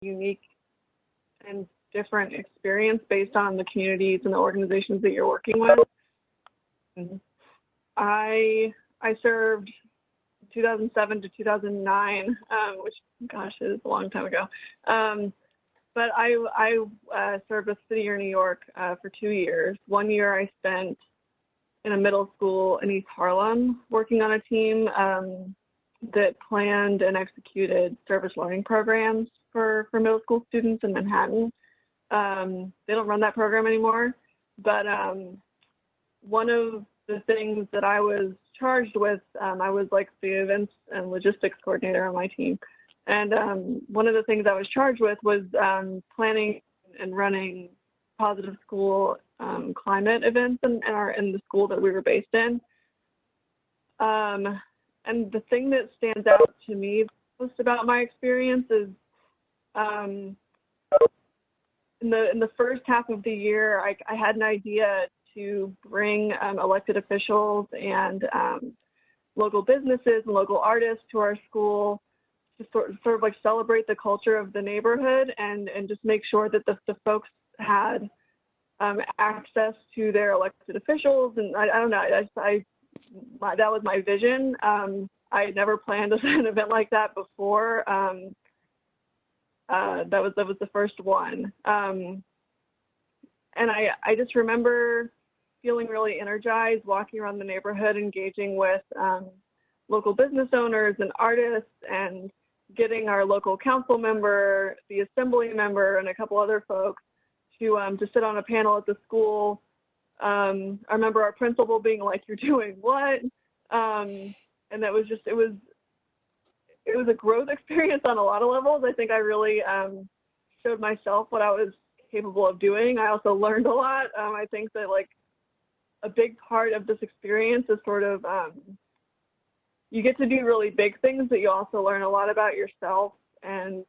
unique and different experience based on the communities and the organizations that you're working with. I served 2007 to 2009, which, gosh, is a long time ago. But I served with City Year New York for 2 years. 1 year I spent in a middle school in East Harlem working on a team that planned and executed service learning programs for middle school students in Manhattan. They don't run that program anymore, but one of the things that I was charged with, I was like the events and logistics coordinator on my team. And one of the things I was charged with was planning and running positive school climate events in the school that we were based in. And the thing that stands out to me most about my experience is in the first half of the year, I had an idea to bring elected officials and local businesses and local artists to our school to sort of like celebrate the culture of the neighborhood and just make sure that the folks had access to their elected officials. And I don't know, that was my vision. I had never planned an event like that before. That was the first one. And I just remember feeling really energized, walking around the neighborhood, engaging with local business owners and artists, and getting our local council member, the assembly member, and a couple other folks to sit on a panel at the school. I remember our principal being like, "You're doing what?" And that was just, it was a growth experience on a lot of levels. I think I really showed myself what I was capable of doing. I also learned a lot. I think that like a big part of this experience is sort of you get to do really big things, but you also learn a lot about yourself. And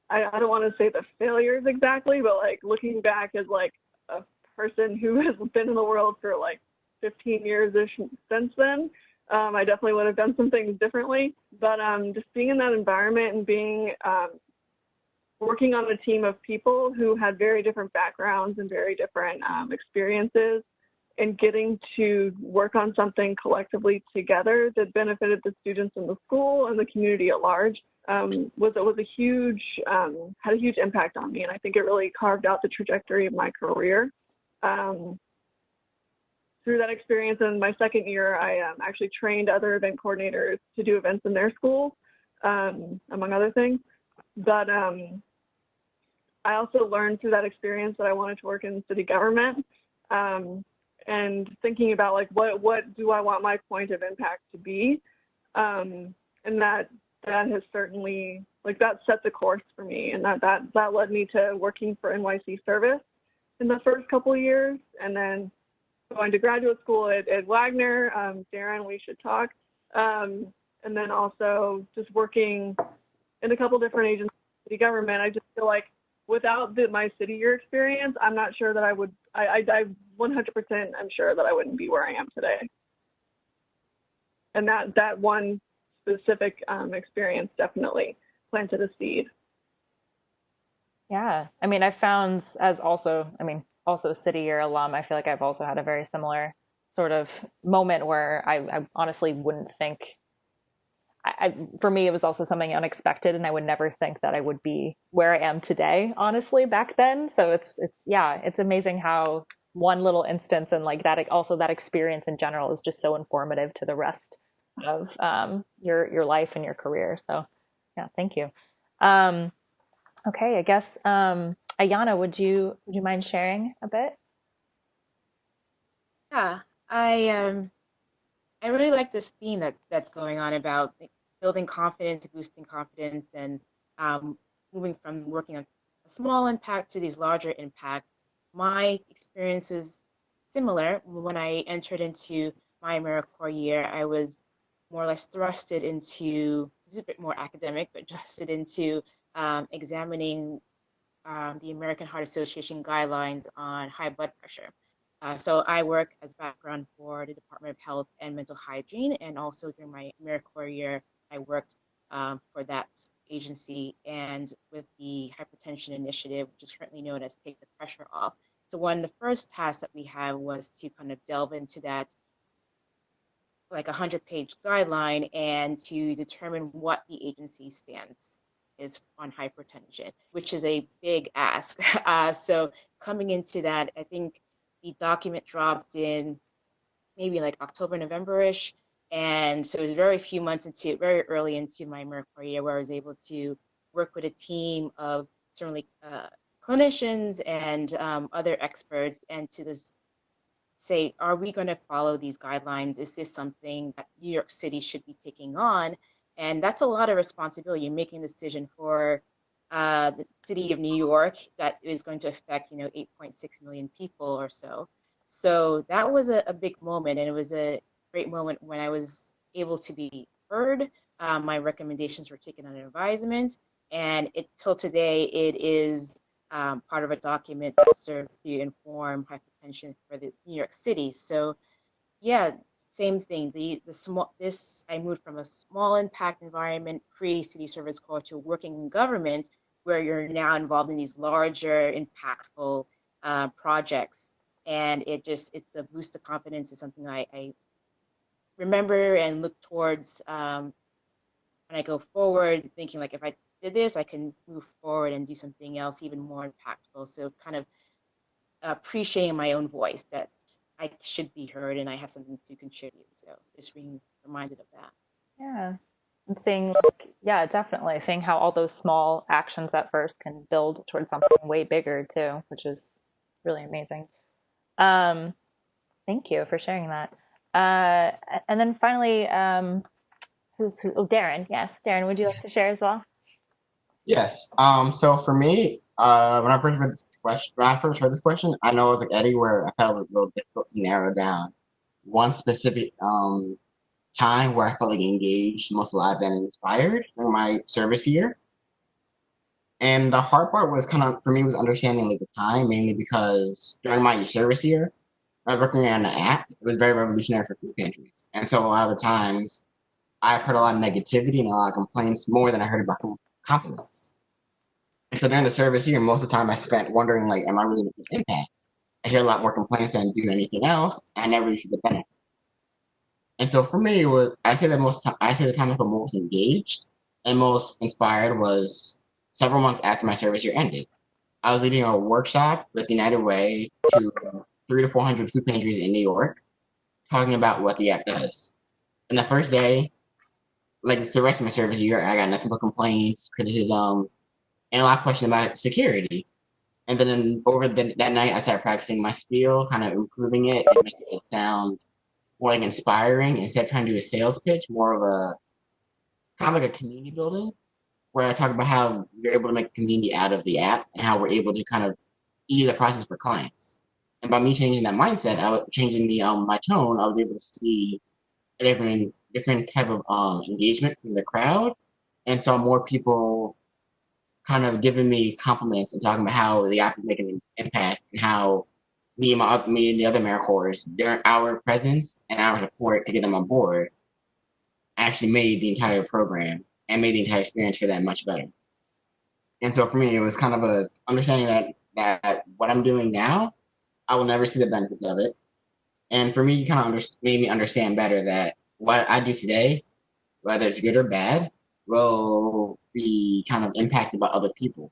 I don't want to say the failures exactly, but like looking back as like a person who has been in the world for like 15 years-ish since then, I definitely would have done some things differently. But just being in that environment and being working on a team of people who had very different backgrounds and very different experiences, and getting to work on something collectively together that benefited the students in the school and the community at large was a huge, had a huge impact on me. And I think it really carved out the trajectory of my career. Through that experience in my second year, I actually trained other event coordinators to do events in their schools, among other things. But I also learned through that experience that I wanted to work in city government. And thinking about like what do I want my point of impact to be, and that has certainly, like, that set the course for me, and that led me to working for NYC Service in the first couple of years, and then going to graduate school at Wagner. Darren, we should talk, and then also just working in a couple different agencies of city government. I just feel like without my city year experience, I'm not sure that I would, I 100% I'm sure that I wouldn't be where I am today. And that one specific experience definitely planted a seed. Yeah. I mean, I found also a city year alum, I feel like I've also had a very similar sort of moment where I honestly wouldn't think, for me, it was also something unexpected, and I would never think that I would be where I am today, honestly, back then. So it's amazing how one little instance and like that, also that experience in general is just so informative to the rest of your life and your career. So yeah, thank you. Okay, I guess, Ayanna, would you mind sharing a bit? Yeah, I really like this theme that's going on about building confidence, boosting confidence, and moving from working on a small impact to these larger impacts. My experience was similar. When I entered into my AmeriCorps year, I was more or less thrusted into, this is a bit more academic, but thrusted into examining the American Heart Association guidelines on high blood pressure. So I work as background for the Department of Health and Mental Hygiene, and also during my AmeriCorps year, I worked for that agency and with the hypertension initiative, which is currently known as Take the Pressure Off. So one of the first tasks that we had was to kind of delve into that like 100-page guideline and to determine what the agency stance is on hypertension, which is a big ask. So coming into that, I think the document dropped in maybe like October, November-ish. And so it was very early into my AmeriCorps year where I was able to work with a team of certainly clinicians and other experts and to this say, are we going to follow these guidelines? Is this something that New York City should be taking on? And that's a lot of responsibility. You're making a decision for the city of New York that is going to affect, 8.6 million people or so. So that was a big moment, and it was a great moment when I was able to be heard. My recommendations were taken under advisement, and till today, it is part of a document that served to inform hypertension for the New York City. So, yeah, same thing. I moved from a small impact environment pre-City Service Corps to working in government, where you're now involved in these larger, impactful projects, and it's a boost of confidence. It's something I remember and look towards when I go forward, thinking like if I did this, I can move forward and do something else even more impactful. So kind of appreciating my own voice, that I should be heard and I have something to contribute. So just being reminded of that. Yeah. And seeing, yeah, definitely seeing how all those small actions at first can build towards something way bigger too, which is really amazing. Thank you for sharing that. And then finally, Darren. Yes, Darren, would you like to share as well? Yes. So for me, when I first heard this question, I know it was like Eddie, where I felt it was a little difficult to narrow down one specific time where I felt like engaged, most alive and inspired during my service year. And the hard part was kind of for me was understanding like the time, mainly because during my service year, I was working on an app. It was very revolutionary for food pantries, and so a lot of the times I've heard a lot of negativity and a lot of complaints more than I heard about compliments. And so during the service year, most of the time I spent wondering, like, am I really making an impact? I hear a lot more complaints than I do anything else, and I never really see the benefit. And so for me, I say the time I felt most engaged and most inspired was several months after my service year ended. I was leading a workshop with United Way to 300 to 400 food pantries in New York, talking about what the app does. And the first day, like the rest of my service year, I got nothing but complaints, criticism, and a lot of questions about security. And then that night, I started practicing my spiel, kind of improving it and making it sound more like inspiring instead of trying to do a sales pitch, more of a kind of like a community building, where I talk about how you're able to make a community out of the app and how we're able to kind of ease the process for clients. And by me changing that mindset, changing the my tone, I was able to see a different type of engagement from the crowd, and saw more people kind of giving me compliments and talking about how the app is making an impact and how me and the other AmeriCorps, our presence and our support to get them on board actually made the entire program and made the entire experience for them much better. And so for me, it was kind of a understanding that what I'm doing now, I will never see the benefits of it. And for me, it kind of made me understand better that what I do today, whether it's good or bad, will be kind of impacted by other people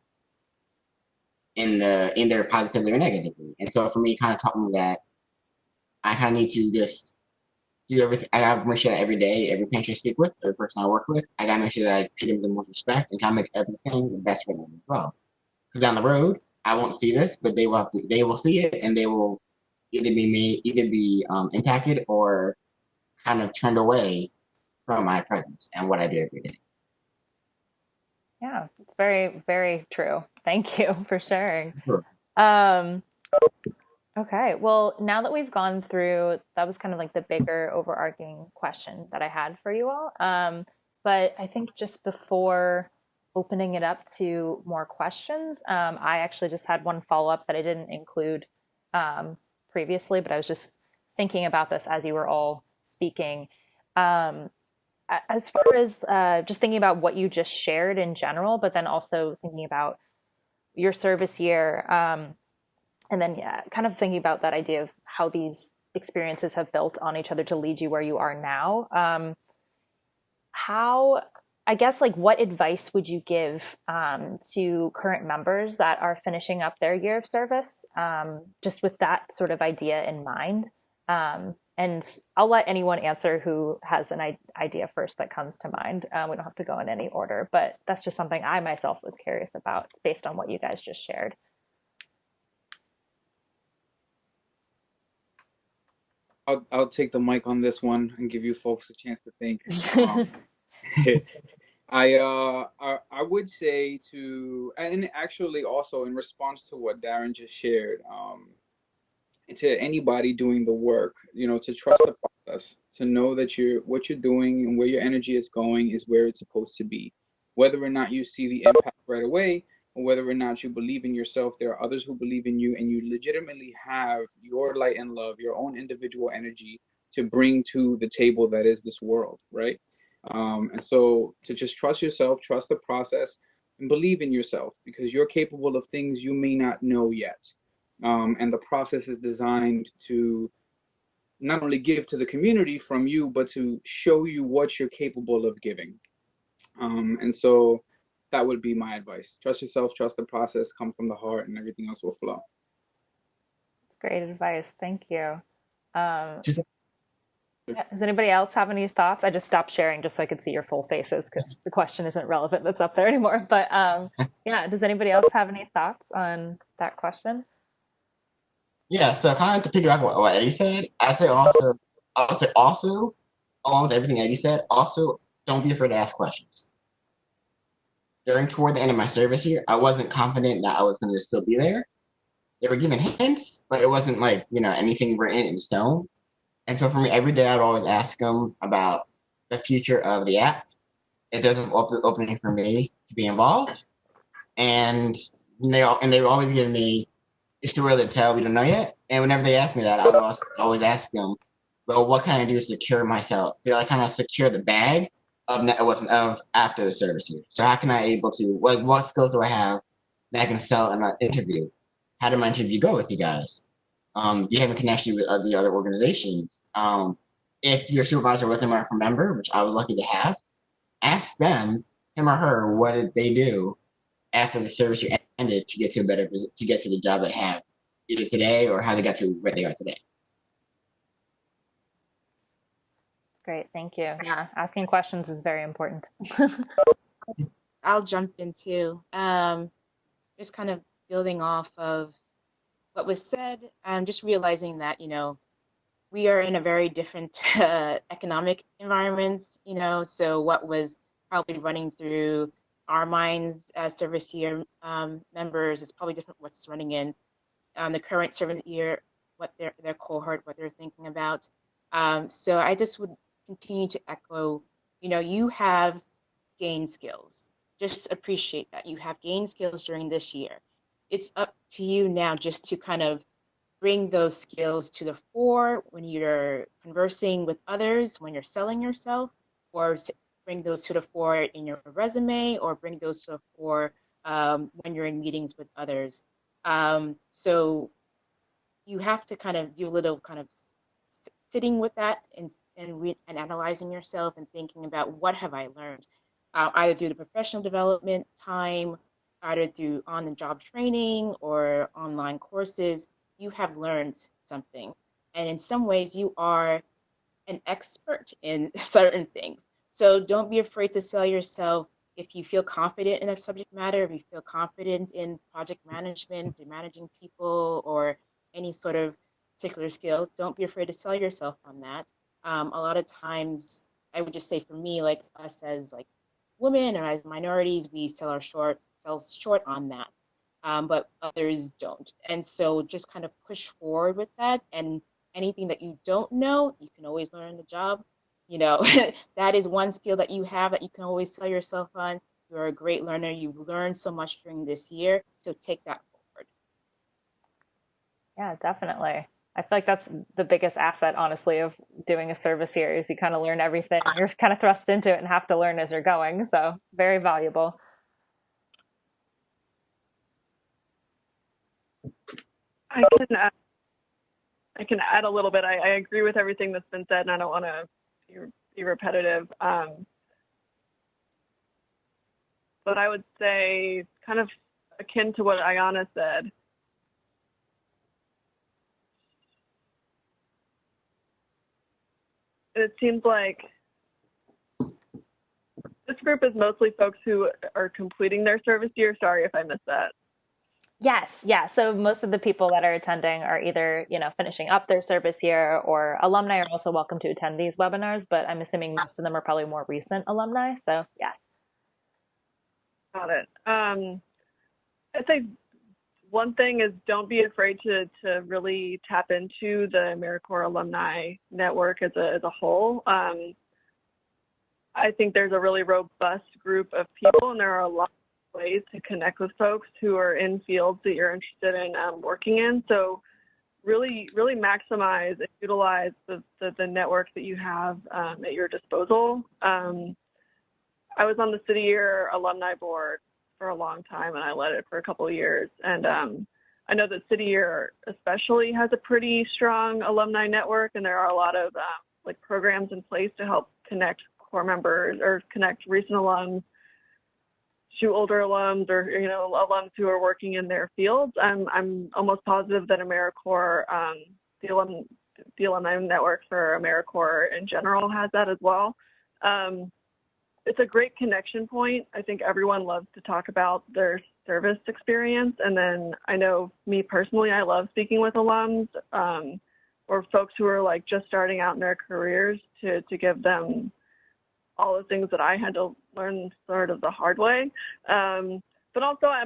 in their positively or negatively. And so for me, it kind of taught me that I kind of need to just do everything. I gotta make sure that every day, every pantry I speak with, every person I work with, I gotta make sure that I treat them with the most respect and kind of make everything the best for them as well. Because down the road, I won't see this, but they will see it, and they will either be impacted or kind of turned away from my presence and what I do every day. Yeah, it's very, very true. Thank you for sharing. Sure. Okay, well, now that we've gone through, that was kind of like the bigger overarching question that I had for you all. But I think just before opening it up to more questions, I actually just had one follow-up that I didn't include previously, but I was just thinking about this as you were all speaking. as far as just thinking about what you just shared in general, but then also thinking about your service year, and then kind of thinking about that idea of how these experiences have built on each other to lead you where you are now. How, I guess, like, what advice would you give to current members that are finishing up their year of service, just with that sort of idea in mind? And I'll let anyone answer who has an idea first that comes to mind. We don't have to go in any order, but that's just something I myself was curious about based on what you guys just shared. I'll take the mic on this one and give you folks a chance to think. I would say to, and actually also in response to what Darren just shared, to anybody doing the work, to trust the process, to know that what you're doing and where your energy is going is where it's supposed to be. Whether or not you see the impact right away, or whether or not you believe in yourself, there are others who believe in you, and you legitimately have your light and love, your own individual energy to bring to the table that is this world, right? And so to just trust yourself, trust the process, and believe in yourself, because you're capable of things you may not know yet. And the process is designed to not only give to the community from you, but to show you what you're capable of giving. And so that would be my advice. Trust yourself, trust the process, come from the heart, and everything else will flow. That's great advice. Thank you. Just Does anybody else have any thoughts? I just stopped sharing just so I could see your full faces because the question isn't relevant that's up there anymore. But yeah, does anybody else have any thoughts on that question? Yeah, so kind of to piggyback what Eddie said, I say also, along with everything Eddie said, also don't be afraid to ask questions. Toward the end of my service year, I wasn't confident that I was going to still be there. They were giving hints, but it wasn't like, anything written in stone. And so for me, every day I'd always ask them about the future of the app, if there's an opening for me to be involved. And they would always give me, it's too early to tell, we don't know yet. And whenever they ask me that, I would always ask them, well, what can I do to secure myself, to kind of secure the bag of after the service year? So how can I able to, what skills do I have that I can sell in an interview? How did my interview go with you guys? Do you have a connection with the other organizations? If your supervisor was an AmeriCorps member, which I was lucky to have, ask them, him or her, what did they do after the service year ended to get to the job they have either today or how they got to where they are today. Great, thank you. Yeah, asking questions is very important. I'll jump in too. Just kind of building off of what was said, I'm just realizing that, we are in a very different economic environment, so what was probably running through our minds as service year members is probably different what's running in the current service year, what their cohort, what they're thinking about. So I just would continue to echo, you have gained skills. Just appreciate that you have gained skills during this year. It's up to you now just to kind of bring those skills to the fore when you're conversing with others, when you're selling yourself, or bring those to the fore in your resume, or bring those to the fore when you're in meetings with others. So you have to kind of do a little kind of sitting with that and analyzing yourself and thinking about what have I learned, either through the professional development time, either through on-the-job training or online courses. You have learned something. And in some ways, you are an expert in certain things. So don't be afraid to sell yourself. If you feel confident in a subject matter, if you feel confident in project management, in managing people, or any sort of particular skill, don't be afraid to sell yourself on that. A lot of times, I would just say for me, like us as like women or as minorities, we sell short on that. But others don't. And so just kind of push forward with that. And anything that you don't know, you can always learn on the job. That is one skill that you have that you can always sell yourself on. You're a great learner. You've learned so much during this year. So take that forward. Yeah, definitely. I feel like that's the biggest asset, honestly, of doing a service here is you kind of learn everything. You're kind of thrust into it and have to learn as you're going. So very valuable. I can add, I can add a little bit. I agree with everything that's been said, and I don't want to be repetitive. But I would say, kind of akin to what Ayanna said, it seems like this group is mostly folks who are completing their service year. Sorry if I missed that. Yes, yeah. So most of the people that are attending are either, finishing up their service year, or alumni are also welcome to attend these webinars, but I'm assuming most of them are probably more recent alumni. So yes. Got it. I'd say one thing is don't be afraid to really tap into the AmeriCorps alumni network as a whole. I think there's a really robust group of people, and there are a lot of ways to connect with folks who are in fields that you're interested in working in. So really maximize and utilize the network that you have at your disposal. I was on the City Year Alumni Board for a long time, and I led it for a couple of years. And I know that City Year especially has a pretty strong alumni network, and there are a lot of programs in place to help connect core members or connect recent alums to older alums, or alums who are working in their fields. I'm almost positive that AmeriCorps, the alumni network for AmeriCorps in general, has that as well. It's a great connection point. I think everyone loves to talk about their service experience. And then I know me personally, I love speaking with alums or folks who are just starting out in their careers to give them all the things that I had to learn sort of the hard way. But also, I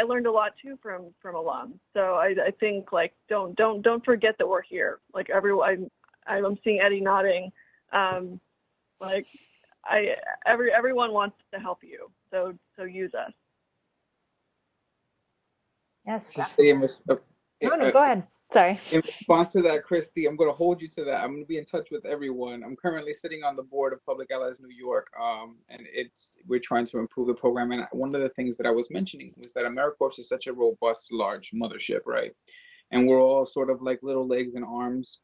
learned a lot too from alums. So I think don't forget that we're here. I'm seeing Eddie nodding. Everyone wants to help you, so use us. Yes. No, go ahead. Sorry. In response to that, Kristi, I'm going to hold you to that. I'm going to be in touch with everyone. I'm currently sitting on the board of Public Allies New York, and we're trying to improve the program. And one of the things that I was mentioning was that AmeriCorps is such a robust, large mothership, right? And we're all sort of like little legs and arms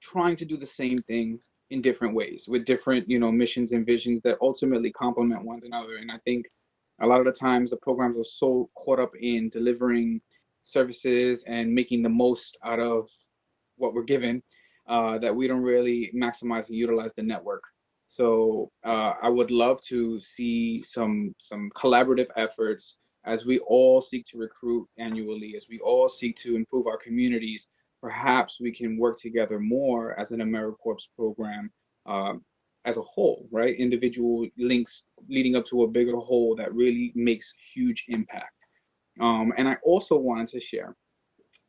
trying to do the same thing in different ways with different, missions and visions that ultimately complement one another. And I think a lot of the times the programs are so caught up in delivering services and making the most out of what we're given that we don't really maximize and utilize the network. So I would love to see some collaborative efforts as we all seek to recruit annually, as we all seek to improve our communities. Perhaps we can work together more as an AmeriCorps program as a whole, right? Individual links leading up to a bigger whole that really makes huge impact. And I also wanted to share,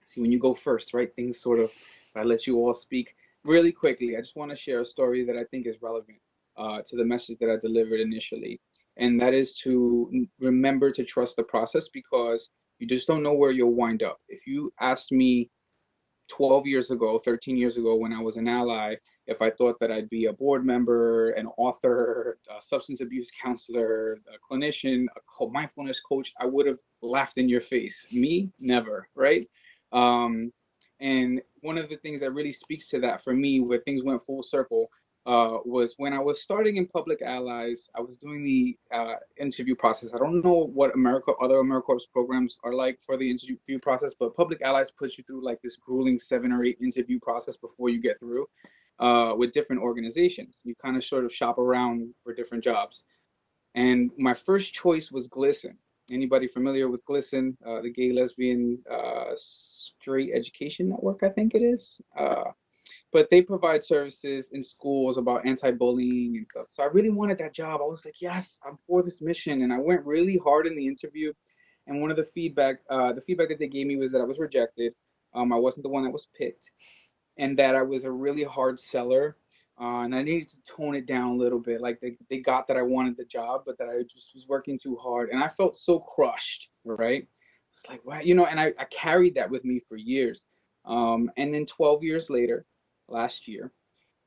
see, when you go first, right, things sort of, I let you all speak really quickly. I just want to share a story that I think is relevant to the message that I delivered initially. And that is to remember to trust the process, because you just don't know where you'll wind up. If you asked me 12 years ago, 13 years ago, when I was an ally, if I thought that I'd be a board member, an author, a substance abuse counselor, a clinician, a mindfulness coach, I would have laughed in your face. Me, never, right? And one of the things that really speaks to that for me, where things went full circle, was when I was starting in Public Allies. I was doing the interview process. I don't know what other AmeriCorps programs are like for the interview process, but Public Allies puts you through this grueling 7 or 8 interview process before you get through with different organizations. You kind of sort of shop around for different jobs. And my first choice was GLSEN. Anybody familiar with GLSEN, the Gay Lesbian Straight Education Network, I think it is. But they provide services in schools about anti-bullying and stuff. So I really wanted that job. I was like, yes, I'm for this mission. And I went really hard in the interview. And one of the feedback that they gave me was that I was rejected. I wasn't the one that was picked, and that I was a really hard seller. And I needed to tone it down a little bit. They got that I wanted the job, but that I just was working too hard. And I felt so crushed, right? It's like, wow, and I carried that with me for years. And then 12 years later, last year,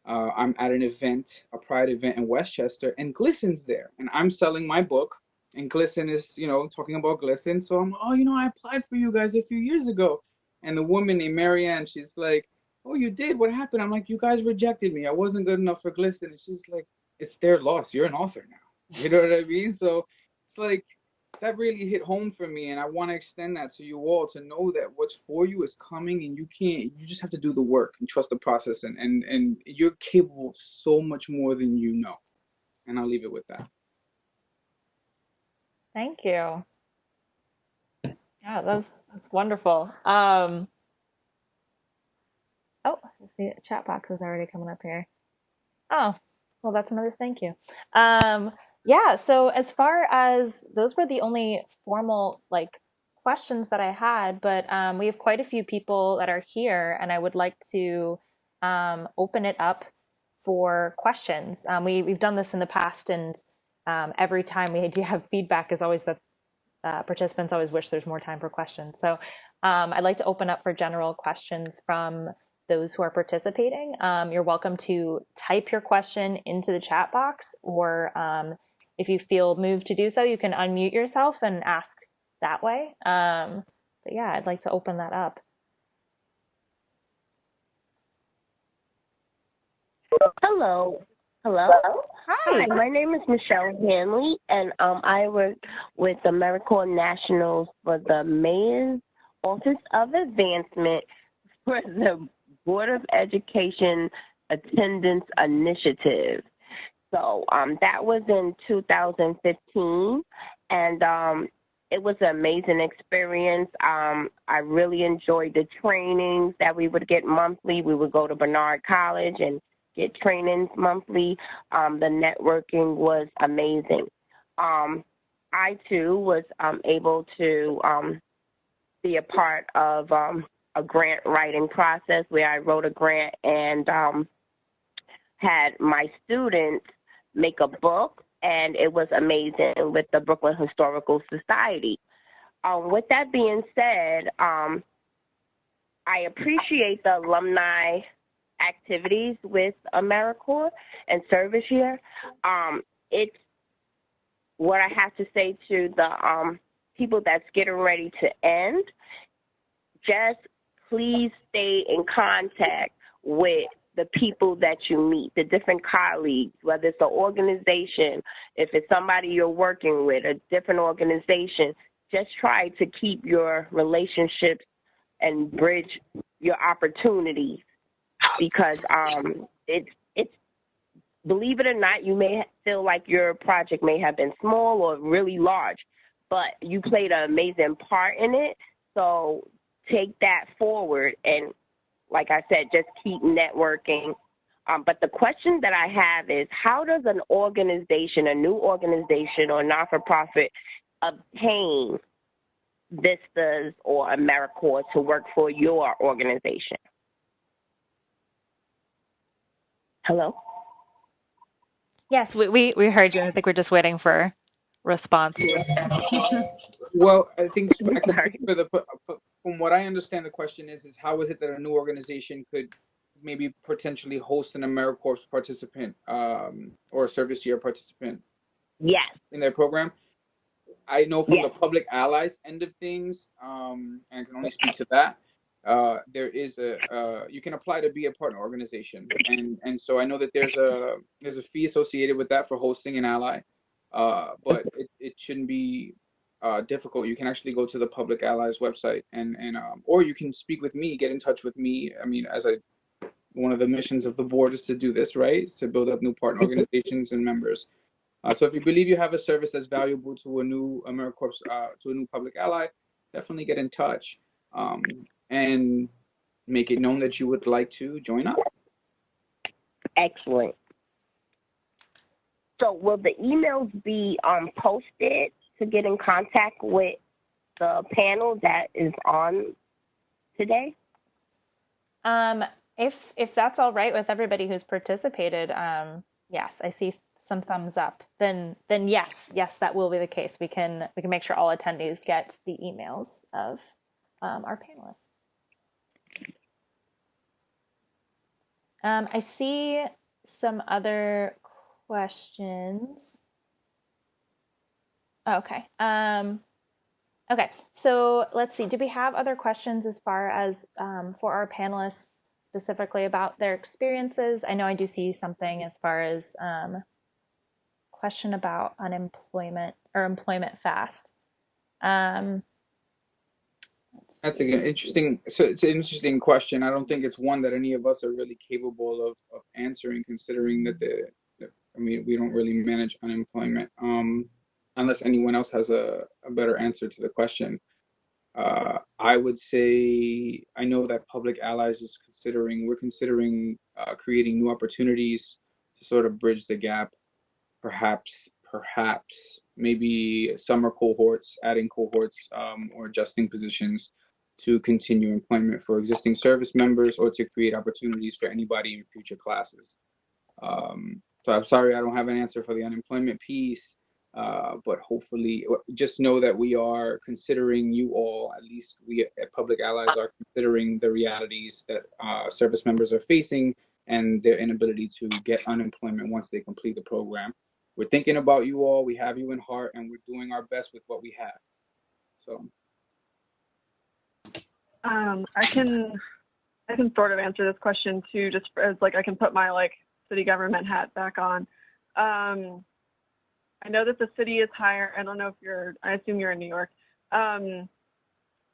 I'm at an event, a Pride event in Westchester, and Glisten's there, and I'm selling my book, and Glisten is, talking about Glisten. So I'm, oh, I applied for you guys a few years ago, and the woman named Maryanne, she's like, oh, you did? What happened? I'm like, you guys rejected me. I wasn't good enough for Glisten. And she's like, it's their loss. You're an author now. You know what I mean? So it's like, that really hit home for me, and I want to extend that to you all, to know that what's for you is coming, and you just have to do the work and trust the process, and you're capable of so much more than you know. And I'll leave it with that. Thank you. Yeah, that's wonderful. Oh, I see the chat box is already coming up here. Oh, well, that's another thank you. Yeah, so as far as those were the only formal questions that I had, but we have quite a few people that are here, and I would like to open it up for questions. We've done this in the past, and every time we do have feedback is always that participants always wish there's more time for questions. So I'd like to open up for general questions from those who are participating. You're welcome to type your question into the chat box, or if you feel moved to do so, you can unmute yourself and ask that way. But yeah, I'd like to open that up. Hello. Hi. My name is Michelle Hanley, and I work with AmeriCorps Nationals for the Mayor's Office of Advancement for the Board of Education Attendance Initiative. So that was in 2015, and it was an amazing experience. I really enjoyed the trainings that we would get monthly. We would go to Bernard College and get trainings monthly. The networking was amazing. I, too, was able to be a part of a grant writing process where I wrote a grant and had my students make a book, and it was amazing with the Brooklyn Historical Society. With that being said, I appreciate the alumni activities with AmeriCorps and service year. It's what I have to say to the people that's getting ready to end. Just please stay in contact with the people that you meet, the different colleagues, whether it's an organization, if it's somebody you're working with, a different organization. Just try to keep your relationships and bridge your opportunities, because it's believe it or not, you may feel like your project may have been small or really large, but you played an amazing part in it. So take that forward, and like I said, just keep networking. But the question that I have is, how does an organization, a new organization or not-for-profit, obtain Vistas or AmeriCorps to work for your organization? Hello? Yes, we heard you. I think we're just waiting for response. Well, I think I can speak from what I understand, the question is how is it that a new organization could maybe potentially host an AmeriCorps participant or a service year participant in their program? I know from the public allies end of things, and I can only speak to that. There is you can apply to be a partner organization, and so I know that there's a fee associated with that for hosting an ally, but it shouldn't be difficult. You can actually go to the Public Allies website and or you can speak with me, get in touch with me. I mean, one of the missions of the board is to do this, right? It's to build up new partner organizations and members. So if you believe you have a service that's valuable to a new AmeriCorps, to a new public ally, definitely get in touch and make it known that you would like to join up. Excellent. So will the emails be posted to get in contact with the panel that is on today? If that's all right with everybody who's participated, yes, I see some thumbs up. Then yes, that will be the case. We can make sure all attendees get the emails of our panelists. I see some other questions. Okay. Okay. So let's see. Do we have other questions as far as for our panelists specifically about their experiences? I know I do see something as far as question about unemployment or employment fast. That's an interesting. So it's an interesting question. I don't think it's one that any of us are really capable of answering, considering that I mean, we don't really manage unemployment. Unless anyone else has a better answer to the question. I would say I know that Public Allies is we're considering creating new opportunities to sort of bridge the gap. Perhaps maybe summer cohorts, adding cohorts, or adjusting positions to continue employment for existing service members or to create opportunities for anybody in future classes. So I'm sorry I don't have an answer for the unemployment piece, but hopefully just know that we are considering you all, at least we at Public Allies are considering the realities that service members are facing and their inability to get unemployment once they complete the program. We're thinking about you all, we have you in heart, and we're doing our best with what we have. So I can sort of answer this question too, just as like I can put my like city government hat back on. I know that the city is hiring. I don't know if I assume you're in New York, but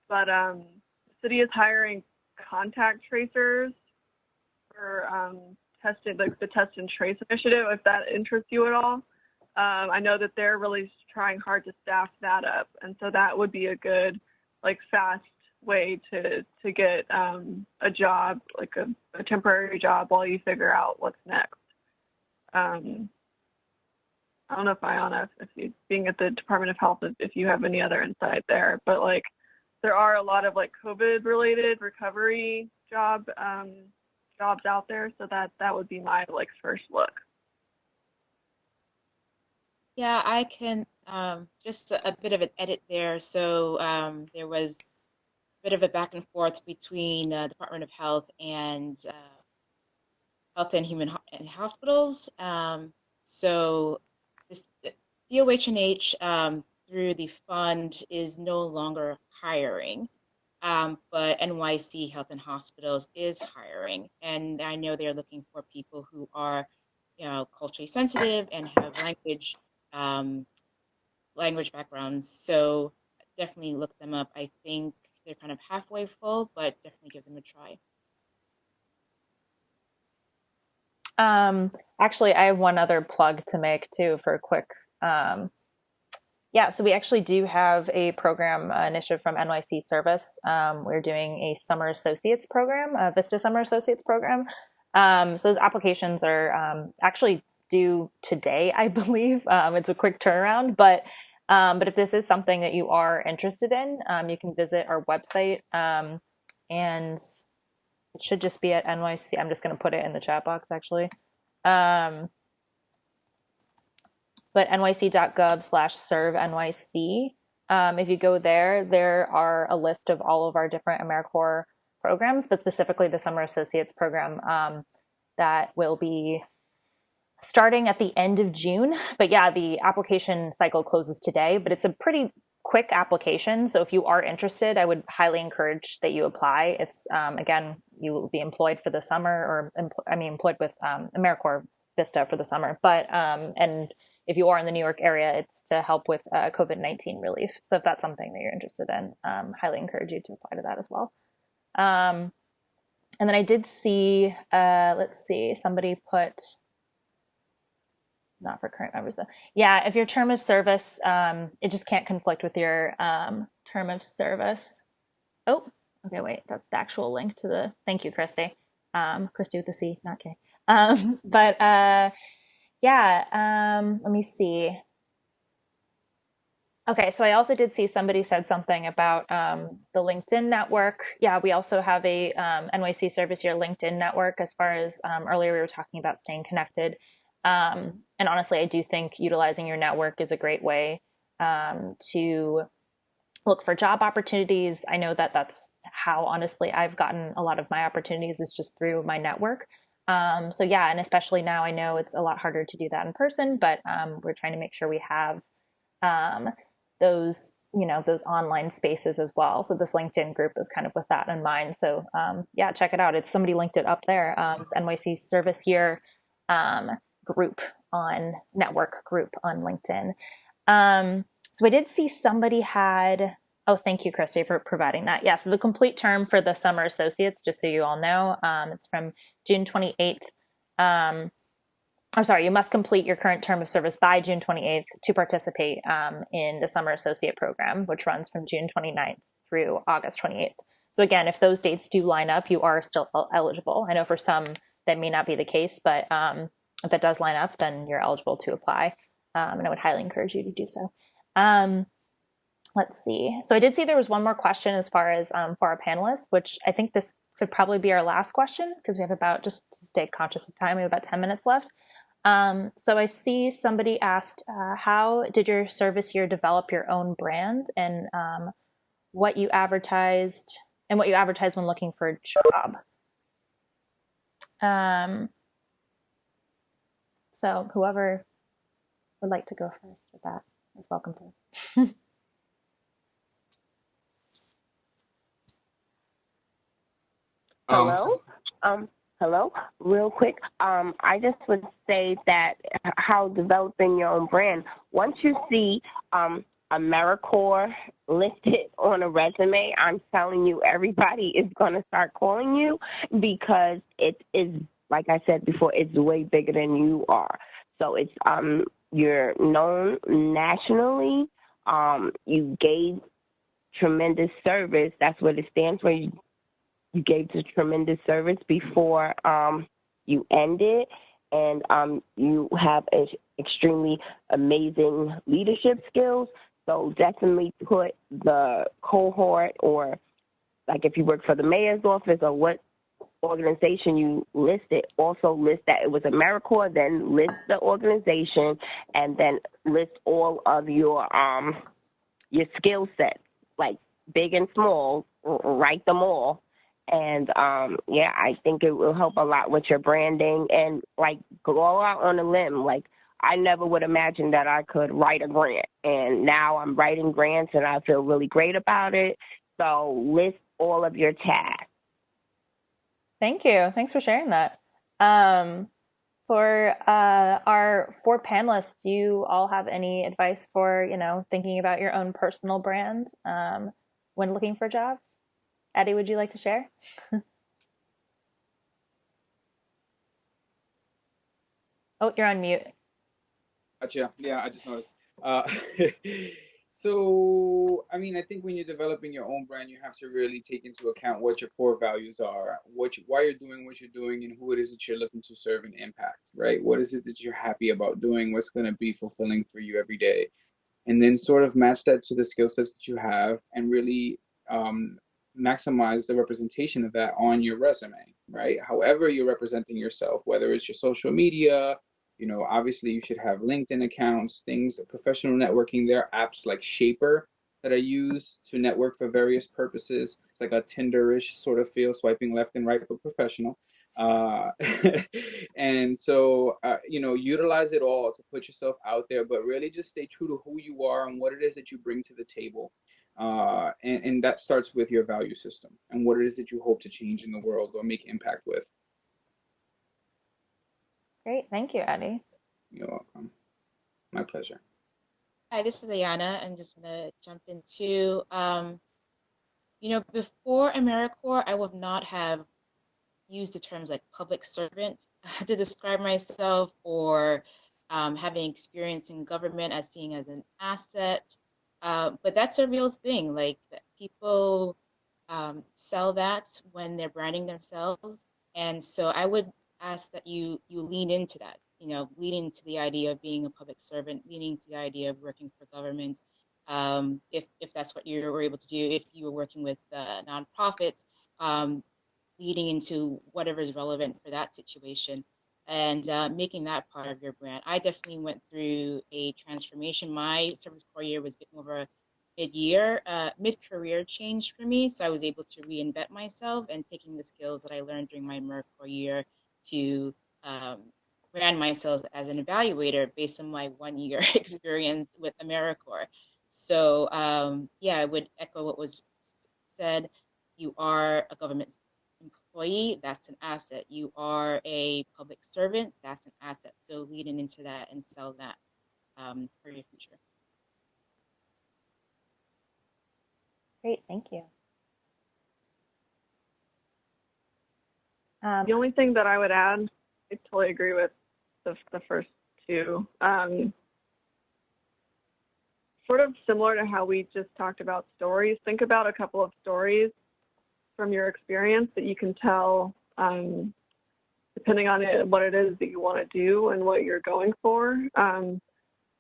the city is hiring contact tracers for testing, like the test and trace initiative, if that interests you at all. I know that they're really trying hard to staff that up, and so that would be a good, like, fast way to get a job, like a temporary job, while you figure out what's next. I don't know if Ayanna, if you, being at the Department of Health, if you have any other insight there, but like there are a lot of like COVID related recovery jobs out there, so that would be my like first look. Yeah, I can just a bit of an edit there. So there was a bit of a back and forth between Department of Health and Health and Human and Hospitals. So this DOH&H through the fund is no longer hiring, but NYC Health and Hospitals is hiring, and I know they're looking for people who are, culturally sensitive and have language backgrounds. So definitely look them up. I think they're kind of halfway full, but definitely give them a try. Actually, I have one other plug to make too for a quick. So we actually do have a program initiative from NYC Service. We're doing a summer associates program, a Vista Summer Associates program. So those applications are actually due today, I believe. It's a quick turnaround, but if this is something that you are interested in, you can visit our website, and it should just be at NYC. I'm just going to put it in the chat box, actually. But nyc.gov/serve-NYC. If you go there are a list of all of our different AmeriCorps programs, but specifically the Summer Associates program that will be starting at the end of June. But yeah, the application cycle closes today, but it's a pretty quick application. So if you are interested, I would highly encourage that you apply. It's, again, you will be employed for the summer, or employed with AmeriCorps Vista for the summer. But, and if you are in the New York area, it's to help with COVID-19 relief. So if that's something that you're interested in, highly encourage you to apply to that as well. And then I did see, somebody put, not for current members though. Yeah, if your term of service, it just can't conflict with your term of service. Oh, okay, wait, that's the actual link to the, thank you, Kristi. Kristi with a C, not K. Let me see. Okay, so I also did see somebody said something about the LinkedIn network. Yeah, we also have a NYC Service Year LinkedIn network. As far as earlier we were talking about staying connected. And honestly, I do think utilizing your network is a great way to look for job opportunities. I know that that's how, honestly, I've gotten a lot of my opportunities is just through my network. So yeah, and especially now, I know it's a lot harder to do that in person, but we're trying to make sure we have those, those online spaces as well. So this LinkedIn group is kind of with that in mind. So yeah, check it out. It's somebody linked it up there. It's NYC Service Year group network group on LinkedIn. So I did see somebody had, oh, thank you, Kristi, for providing that. Yeah, so the complete term for the summer associates, just so you all know, it's from June 28th. I'm sorry, you must complete your current term of service by June 28th to participate in the summer associate program, which runs from June 29th through August 28th. So again, if those dates do line up, you are still eligible. I know for some that may not be the case, but if that does line up, then you're eligible to apply. And I would highly encourage you to do so. Let's see. So I did see there was one more question as far as for our panelists, which I think this could probably be our last question because we have about, just to stay conscious of time, we have about 10 minutes left. So I see somebody asked, how did your service year develop your own brand and what you advertised when looking for a job? So whoever would like to go first with that is welcome to. Hello? Hello? Real quick, I just would say that how developing your own brand, once you see AmeriCorps listed on a resume, I'm telling you, everybody is going to start calling you because it is, like I said before, it's way bigger than you are. So it's you're known nationally. You gave tremendous service. That's what it stands for. You gave the tremendous service before you ended, and you have extremely amazing leadership skills. So definitely put the cohort, or like if you work for the mayor's office or what organization you listed, also list that it was AmeriCorps, then list the organization, and then list all of your skill sets, like big and small, write them all. And, yeah, I think it will help a lot with your branding and, like, go out on a limb. Like, I never would imagine that I could write a grant. And now I'm writing grants, and I feel really great about it. So list all of your tasks. Thank you. Thanks for sharing that. For our 4 panelists, do you all have any advice for, thinking about your own personal brand when looking for jobs? Eddie, would you like to share? Oh, you're on mute. Gotcha. Yeah, I just noticed. So, I mean, I think when you're developing your own brand, you have to really take into account what your core values are, why you're doing what you're doing, and who it is that you're looking to serve and impact, right? What is it that you're happy about doing? What's going to be fulfilling for you every day? And then sort of match that to the skill sets that you have and really maximize the representation of that on your resume, right? However you're representing yourself, whether it's your social media, obviously you should have LinkedIn accounts, professional networking. There are apps like Shaper that I use to network for various purposes. It's like a Tinder-ish sort of feel, swiping left and right, but professional. And so, utilize it all to put yourself out there, but really just stay true to who you are and what it is that you bring to the table. And that starts with your value system and what it is that you hope to change in the world or make impact with. Great. Thank you, Eddie. You're welcome. My pleasure. Hi, this is Ayanna. I'm just going to jump into, before AmeriCorps, I would not have used the terms like public servant to describe myself or having experience in government as seeing as an asset. But that's a real thing. Like people sell that when they're branding themselves. And so I would ask that you lean into that, lean into the idea of being a public servant, leaning into the idea of working for government. If that's what you were able to do, if you were working with nonprofits, leading into whatever is relevant for that situation and making that part of your brand. I definitely went through a transformation. My service corps year was a bit more of a mid-career change for me. So I was able to reinvent myself and taking the skills that I learned during my AmeriCorps year to brand myself as an evaluator based on my 1 year experience with AmeriCorps. So I would echo what was said. You are a government employee, that's an asset. You are a public servant, that's an asset. So leading into that and sell that for your future. Great, thank you. The only thing that I would add, I totally agree with the first two. Sort of similar to how we just talked about stories. Think about a couple of stories from your experience that you can tell, depending on what it is that you want to do and what you're going for.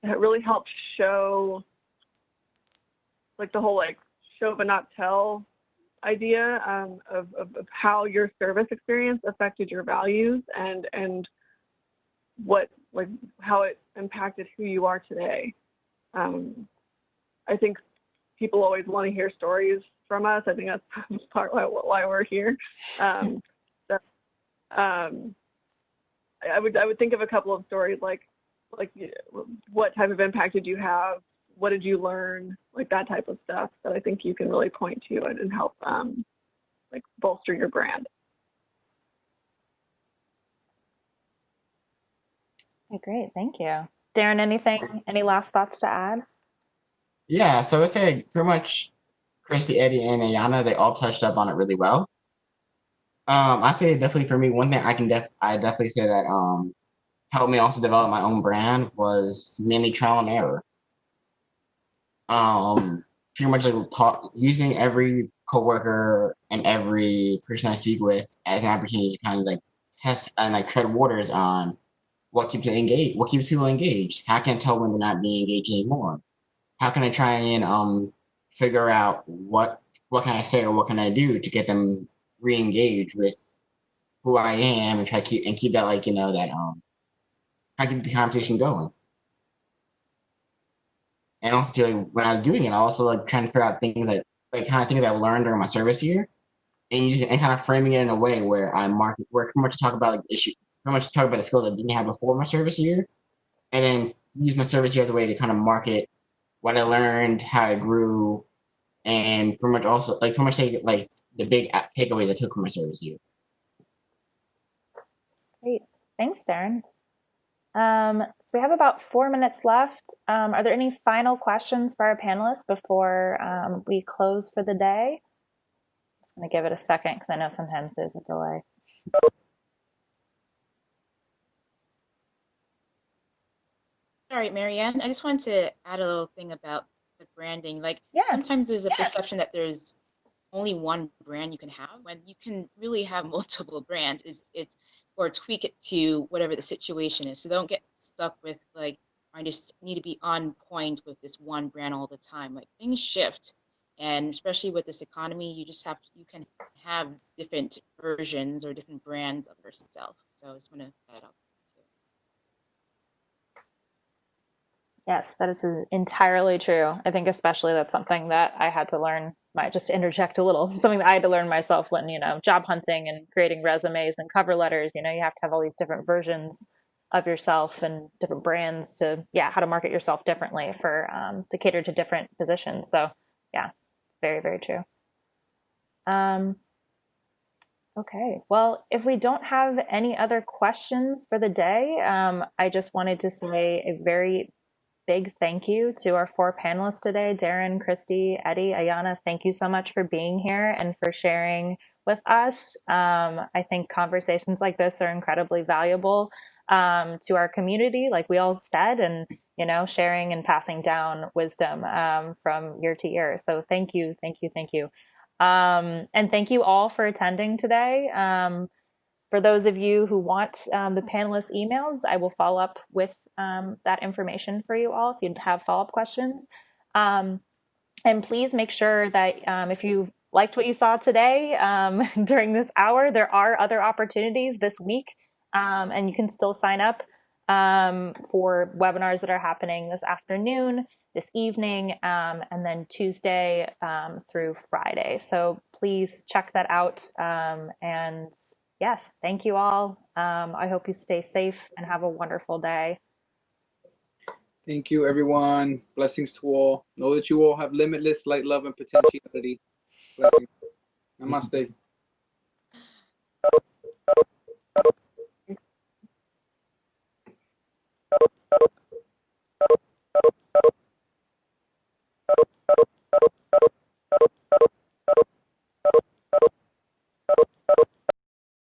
It really helps show, like the whole like show but not tell idea of how your service experience affected your values and what, like, how it impacted who you are today. I think people always want to hear stories from us. I think that's part why we're here. I would think of a couple of stories like what type of impact did you have? What did you learn? Like that type of stuff that I think you can really point to and help like bolster your brand. Okay, great, thank you. Darren, any last thoughts to add? Yeah, so I'd say pretty much Kristi, Eddie, and Ayanna, they all touched up on it really well. I say definitely for me, one thing I definitely say that helped me also develop my own brand was mainly trial and error. Pretty much like using every coworker and every person I speak with as an opportunity to kind of like test and like tread waters on what keeps people engaged. How can I tell when they're not being engaged anymore? How can I try and figure out what can I say or what can I do to get them re-engaged with who I am and try to keep that like try to keep the conversation going. And also to, like, when I was doing it, I also like trying to figure out things like kind of things I learned during my service year, and kind of framing it in a way where pretty much talk about like the issue, pretty much talk about the skills I didn't have before my service year, and then use my service year as a way to kind of market what I learned, how I grew, and pretty much also like pretty much take like the big takeaways I took from my service year. Great, thanks, Darren. So we have about 4 minutes left. Are there any final questions for our panelists before we close for the day? I'm just going to give it a second because I know sometimes there's a delay. All right, Maryanne, I just wanted to add a little thing about the branding. Like, sometimes there's a perception that there's only one brand you can have, when you can really have multiple brands. It's or tweak it to whatever the situation is. So don't get stuck with like, I just need to be on point with this one brand all the time. Like, things shift, and especially with this economy, you can have different versions or different brands of yourself. So I just want to add up. Yes, that is entirely true. I think especially that's something that I had to learn, might just interject a little, something that I had to learn myself when, job hunting and creating resumes and cover letters, you have to have all these different versions of yourself and different brands to, how to market yourself differently for, to cater to different positions. So yeah, it's very, very true. Okay, well, if we don't have any other questions for the day, I just wanted to say a very big thank you to our 4 panelists today, Darren, Kristi, Eddie, Ayanna. Thank you so much for being here and for sharing with us. I think conversations like this are incredibly valuable to our community, like we all said, and sharing and passing down wisdom from year to year. So thank you, thank you, thank you. And thank you all for attending today. For those of you who want the panelists' emails, I will follow up with that information for you all if you have follow-up questions. And please make sure that if you liked what you saw today during this hour, there are other opportunities this week, and you can still sign up for webinars that are happening this afternoon, this evening, and then Tuesday through Friday. So please check that out and yes, thank you all. I hope you stay safe and have a wonderful day. Thank you, everyone. Blessings to all. Know that you all have limitless light, love, and potentiality. Blessings. Namaste.